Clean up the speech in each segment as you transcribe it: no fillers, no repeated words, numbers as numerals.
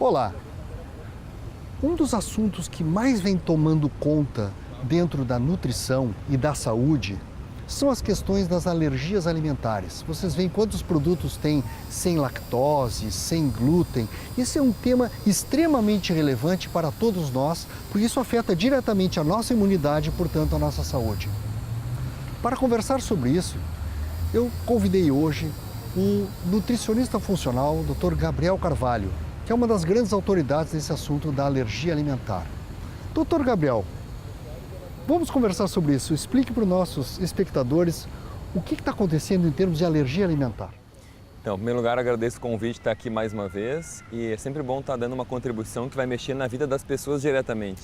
Olá! Um dos assuntos que mais vem tomando conta dentro da nutrição e da saúde são as questões das alergias alimentares. Vocês veem quantos produtos tem sem lactose, sem glúten. Esse é um tema extremamente relevante para todos nós, porque isso afeta diretamente a nossa imunidade e, portanto, a nossa saúde. Para conversar sobre isso, eu convidei hoje o nutricionista funcional, Dr. Gabriel Carvalho, que é uma das grandes autoridades nesse assunto da alergia alimentar. Doutor Gabriel, vamos conversar sobre isso. Explique para os nossos espectadores o que está acontecendo em termos de alergia alimentar. Então, em primeiro lugar, agradeço o convite de estar aqui mais uma vez e é sempre bom estar dando uma contribuição que vai mexer na vida das pessoas diretamente.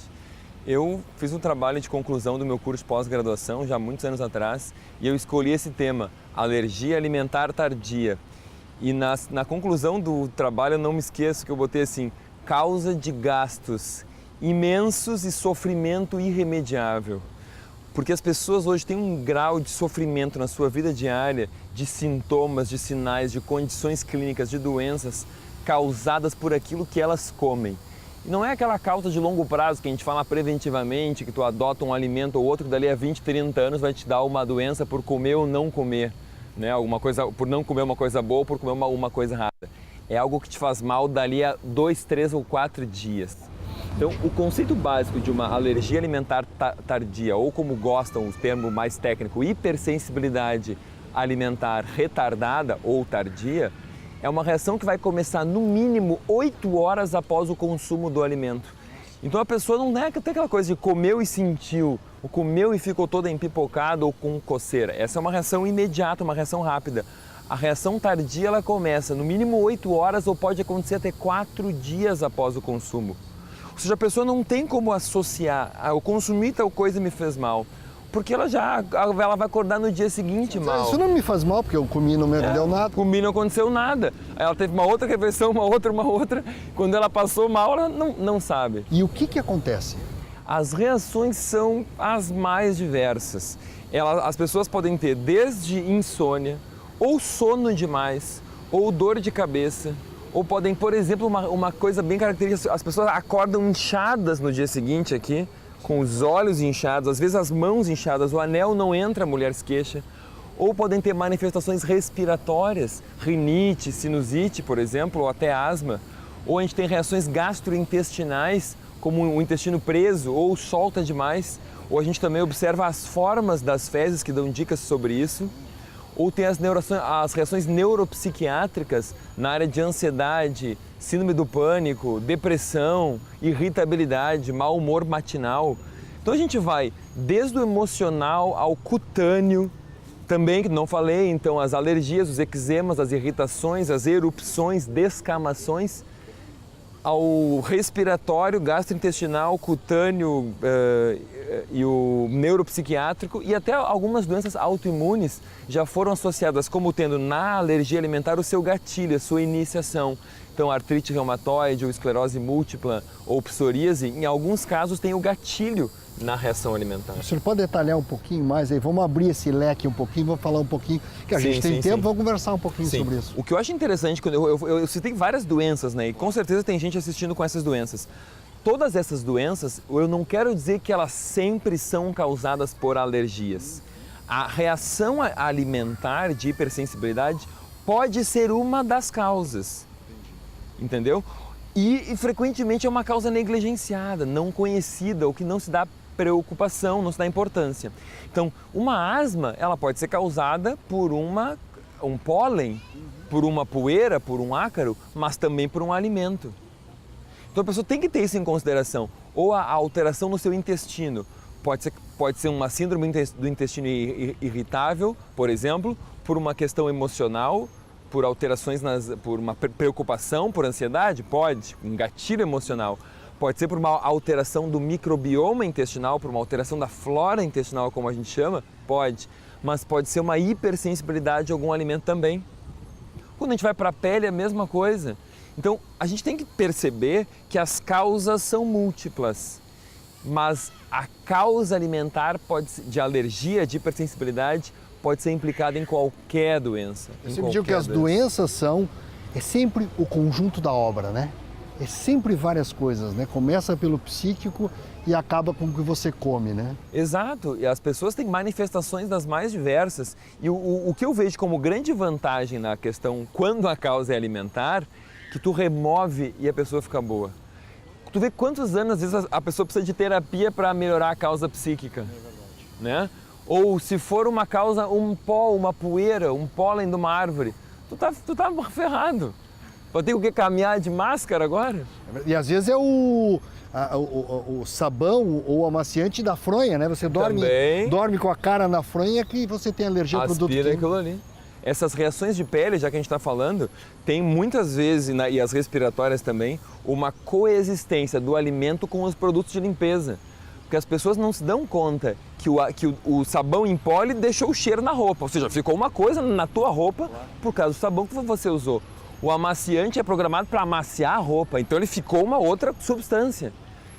Eu fiz um trabalho de conclusão do meu curso de pós-graduação já há muitos anos atrás e eu escolhi esse tema, alergia alimentar tardia. E na conclusão do trabalho eu não me esqueço que eu botei assim, causa de gastos imensos e sofrimento irremediável. Porque as pessoas hoje têm um grau de sofrimento na sua vida diária, de sintomas, de sinais, de condições clínicas, de doenças causadas por aquilo que elas comem. E não é aquela causa de longo prazo que a gente fala preventivamente, que tu adota um alimento ou outro que dali a 20, 30 anos vai te dar uma doença por comer ou não comer. Né, alguma coisa, por não comer uma coisa boa ou por comer uma coisa errada. É algo que te faz mal dali a 2, 3 ou 4 dias. Então, o conceito básico de uma alergia alimentar tardia, ou como gostam o termo mais técnico, hipersensibilidade alimentar retardada ou tardia, é uma reação que vai começar no mínimo 8 horas após o consumo do alimento. Então a pessoa não é tem aquela coisa de comeu e sentiu, ou comeu e ficou toda empipocada ou com coceira. Essa é uma reação imediata, uma reação rápida. A reação tardia ela começa no mínimo 8 horas ou pode acontecer até 4 dias após o consumo. Ou seja, a pessoa não tem como associar, eu consumi tal coisa e me fez mal. Porque ela vai acordar no dia seguinte mal. Isso não me faz mal, porque eu comi e não me deu nada. Comi e não aconteceu nada. Ela teve uma outra refeição, uma outra. Quando ela passou mal, ela não sabe. E o que acontece? As reações são as mais diversas. As pessoas podem ter desde insônia, ou sono demais, ou dor de cabeça, ou podem, por exemplo, uma coisa bem característica, as pessoas acordam inchadas no dia seguinte aqui, com os olhos inchados, às vezes as mãos inchadas, o anel não entra, a mulher se queixa. Ou podem ter manifestações respiratórias, rinite, sinusite, por exemplo, ou até asma. Ou a gente tem reações gastrointestinais, como o intestino preso ou solta demais. Ou a gente também observa as formas das fezes que dão dicas sobre isso. Ou tem as reações neuropsiquiátricas na área de ansiedade, síndrome do pânico, depressão, irritabilidade, mau humor matinal. Então a gente vai desde o emocional ao cutâneo, também que não falei, então as alergias, os eczemas, as irritações, as erupções, descamações, ao respiratório, gastrointestinal, cutâneo e o neuropsiquiátrico e até algumas doenças autoimunes já foram associadas como tendo na alergia alimentar o seu gatilho, a sua iniciação. Então, artrite reumatoide ou esclerose múltipla ou psoríase, em alguns casos tem o gatilho na reação alimentar. O senhor pode detalhar um pouquinho mais aí? Vamos abrir esse leque um pouquinho, vamos falar um pouquinho, que a gente tem tempo, vamos conversar um pouquinho sobre isso. O que eu acho interessante, quando eu citei várias doenças, né? E com certeza tem gente assistindo com essas doenças. Todas essas doenças, eu não quero dizer que elas sempre são causadas por alergias. A reação alimentar de hipersensibilidade pode ser uma das causas, entendeu? E frequentemente é uma causa negligenciada, não conhecida, ou que não se dá preocupação, não se dá importância. Então, uma asma, ela pode ser causada por um pólen, por uma poeira, por um ácaro, mas também por um alimento. Então a pessoa tem que ter isso em consideração. Ou a alteração no seu intestino. Pode ser uma síndrome do intestino irritável, por exemplo, por uma questão emocional, por alterações, por uma preocupação, por ansiedade, pode, um gatilho emocional. Pode ser por uma alteração do microbioma intestinal, por uma alteração da flora intestinal, como a gente chama, pode. Mas pode ser uma hipersensibilidade a algum alimento também. Quando a gente vai para a pele, é a mesma coisa. Então, a gente tem que perceber que as causas são múltiplas. mas a causa alimentar de alergia, de hipersensibilidade, pode ser implicada em qualquer doença. Você me diz que as doenças é sempre o conjunto da obra, né? É sempre várias coisas, né? Começa pelo psíquico e acaba com o que você come, né? Exato, e as pessoas têm manifestações das mais diversas. E o que eu vejo como grande vantagem na questão quando a causa é alimentar, que tu remove e a pessoa fica boa. Tu vê quantos anos, às vezes, a pessoa precisa de terapia para melhorar a causa psíquica, né? Ou se for uma causa, um pó, uma poeira, um pólen de uma árvore, tu tá ferrado. Vou ter que caminhar de máscara agora? E às vezes é o sabão ou amaciante da fronha, né? Você dorme com a cara na fronha que você tem alergia ao produto químico. Aquilo ali. Essas reações de pele, já que a gente está falando, tem muitas vezes, e as respiratórias também, uma coexistência do alimento com os produtos de limpeza. Porque as pessoas não se dão conta que o sabão em pó deixou o cheiro na roupa. Ou seja, ficou uma coisa na tua roupa por causa do sabão que você usou. O amaciante é programado para amaciar a roupa, então ele ficou uma outra substância.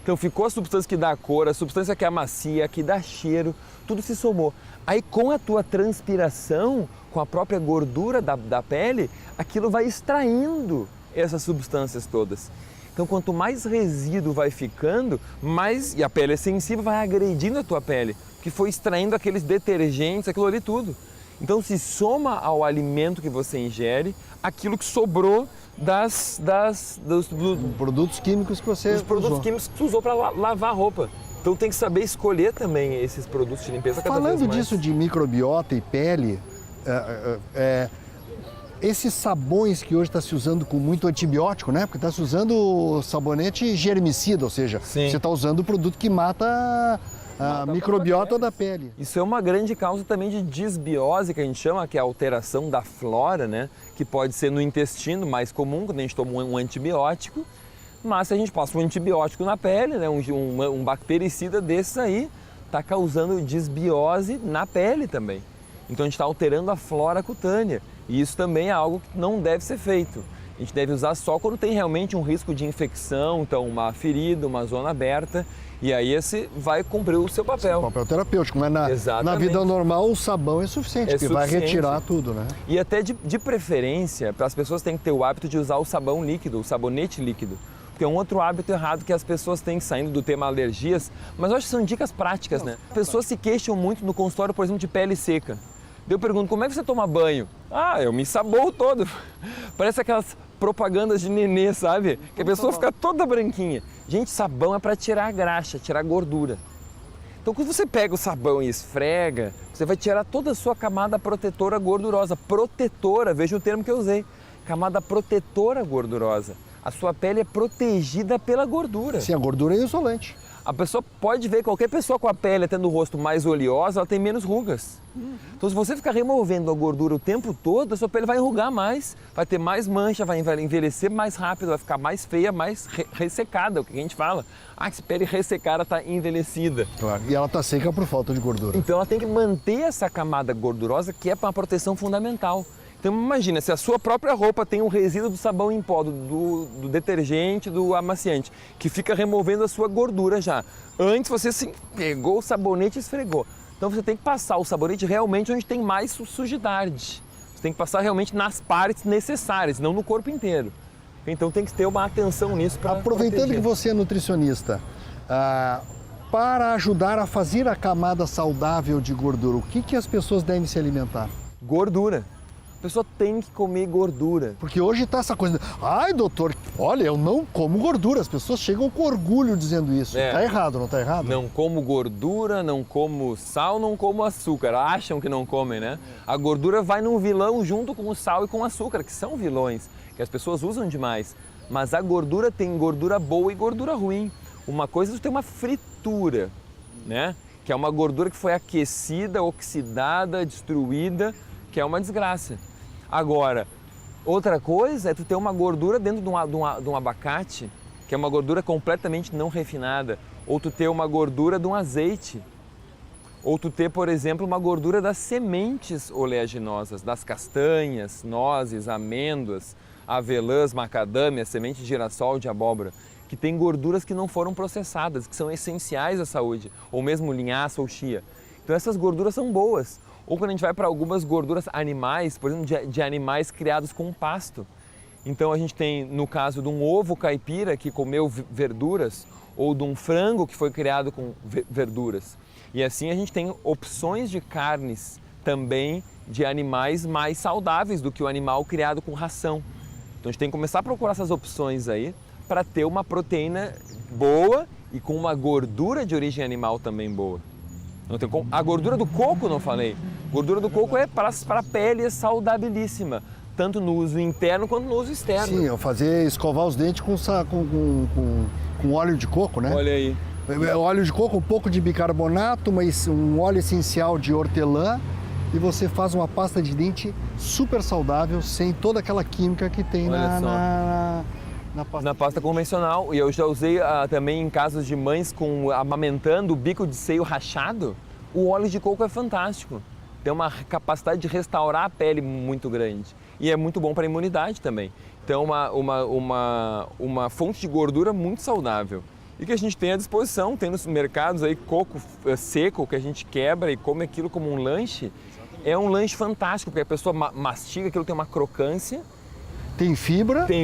Então ficou a substância que dá cor, a substância que amacia, que dá cheiro, tudo se somou. Aí com a tua transpiração, com a própria gordura da pele, aquilo vai extraindo essas substâncias todas. Então quanto mais resíduo vai ficando, mais, e a pele é sensível, vai agredindo a tua pele, que foi extraindo aqueles detergentes, aquilo ali tudo. Então se soma ao alimento que você ingere aquilo que sobrou dos produtos químicos que você usou. Os produtos químicos que você usou para lavar a roupa. Então tem que saber escolher também esses produtos de limpeza cada vez mais. Falando disso de microbiota e pele, esses sabões que hoje está se usando com muito antibiótico, né? Porque está se usando sabonete germicida, ou seja, você está usando o produto que mata a microbiota da pele. Isso é uma grande causa também de disbiose, que a gente chama, que é a alteração da flora, né? Que pode ser no intestino, mais comum, quando a gente toma um antibiótico. Mas se a gente passa um antibiótico na pele, né? um bactericida desses aí, está causando disbiose na pele também. Então a gente está alterando a flora cutânea. E isso também é algo que não deve ser feito. A gente deve usar só quando tem realmente um risco de infecção, então uma ferida, uma zona aberta, e aí esse vai cumprir o seu papel. O papel terapêutico, mas na vida normal o sabão é suficiente, porque vai retirar tudo, né? E até de preferência, as pessoas têm que ter o hábito de usar o sabão líquido, o sabonete líquido. Porque é um outro hábito errado que as pessoas têm, saindo do tema alergias, mas eu acho que são dicas práticas, né? As pessoas se queixam muito no consultório, por exemplo, de pele seca. Eu pergunto, como é que você toma banho? Eu me ensaboo todo. Parece aquelas propagandas de nenê, sabe? Que a pessoa fica toda branquinha. Gente, sabão é para tirar a graxa, tirar a gordura. Então, quando você pega o sabão e esfrega, você vai tirar toda a sua camada protetora gordurosa. Protetora, veja o termo que eu usei. Camada protetora gordurosa. A sua pele é protegida pela gordura. Sim, a gordura é isolante. A pessoa pode ver, qualquer pessoa com a pele tendo o rosto mais oleosa, ela tem menos rugas. Então, se você ficar removendo a gordura o tempo todo, a sua pele vai enrugar mais, vai ter mais mancha, vai envelhecer mais rápido, vai ficar mais feia, mais ressecada, o que a gente fala. Essa pele ressecada está envelhecida. Claro, e ela está seca por falta de gordura. Então, ela tem que manter essa camada gordurosa, que é uma proteção fundamental. Então imagina, se a sua própria roupa tem um resíduo do sabão em pó, do detergente, do amaciante, que fica removendo a sua gordura já. Antes você pegou o sabonete e esfregou. Então você tem que passar o sabonete realmente onde tem mais sujidade. Você tem que passar realmente nas partes necessárias, não no corpo inteiro. Então tem que ter uma atenção nisso para aproveitando proteger. Que você é nutricionista, para ajudar a fazer a camada saudável de gordura, o que as pessoas devem se alimentar? Gordura. A pessoa tem que comer gordura. Porque hoje está essa coisa, doutor, olha, eu não como gordura. As pessoas chegam com orgulho dizendo isso. Tá errado, não tá errado? Não como gordura, não como sal, não como açúcar. Acham que não comem, né? A gordura vai num vilão junto com o sal e com o açúcar, que são vilões, que as pessoas usam demais. Mas a gordura tem gordura boa e gordura ruim. Uma coisa é ter uma fritura, né? Que é uma gordura que foi aquecida, oxidada, destruída, que é uma desgraça. Agora, outra coisa é tu ter uma gordura dentro de um abacate, que é uma gordura completamente não refinada, ou tu ter uma gordura de um azeite, ou tu ter, por exemplo, uma gordura das sementes oleaginosas, das castanhas, nozes, amêndoas, avelãs, macadâmia, semente de girassol, de abóbora, que tem gorduras que não foram processadas, que são essenciais à saúde, ou mesmo linhaça ou chia. Então essas gorduras são boas. Ou quando a gente vai para algumas gorduras animais, por exemplo, de animais criados com pasto. Então a gente tem, no caso de um ovo caipira que comeu verduras, ou de um frango que foi criado com verduras. E assim a gente tem opções de carnes também de animais mais saudáveis do que o animal criado com ração. Então a gente tem que começar a procurar essas opções aí para ter uma proteína boa e com uma gordura de origem animal também boa. Não tem como... A gordura do coco, não falei. A gordura do coco é para a pele, é saudabilíssima, tanto no uso interno quanto no uso externo. Sim, eu fazer escovar os dentes com óleo de coco, né? Olha aí. Óleo de coco, um pouco de bicarbonato, um óleo essencial de hortelã e você faz uma pasta de dente super saudável, sem toda aquela química que tem na pasta convencional. E eu já usei também em casos de mães amamentando o bico de seio rachado. O óleo de coco é fantástico. Tem uma capacidade de restaurar a pele muito grande. E é muito bom para a imunidade também. Então, uma fonte de gordura muito saudável. E que a gente tem à disposição, tem nos mercados aí coco seco que a gente quebra e come aquilo como um lanche. É um lanche fantástico, porque a pessoa mastiga, aquilo tem uma crocância. Tem fibra. Tem